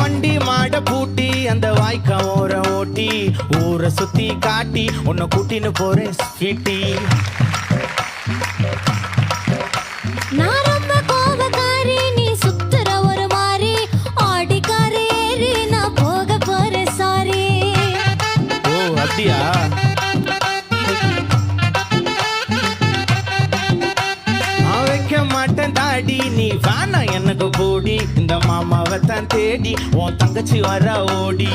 வண்டி மாட பூட்டி அந்த வாய்க்கா ஓர ஓட்டி ஊரை சுத்தி காட்டி உன்னை கூட்டின்னு போறேன் ஸ்வீட்டி. நான் ரொம்ப கோபக்காரி, நீ சுத்துற ஒரு மாதிரி ஆடிக்காரி ஏறி நான் போக போறேன் சாரி. ஓ அப்படியா? நான் வைக்க மாட்டேன் தாடி, நீ வேணா எனக்கு போடி. இந்த மாமாவை தான் தேடி உன் தங்கச்சி வர ஓடி.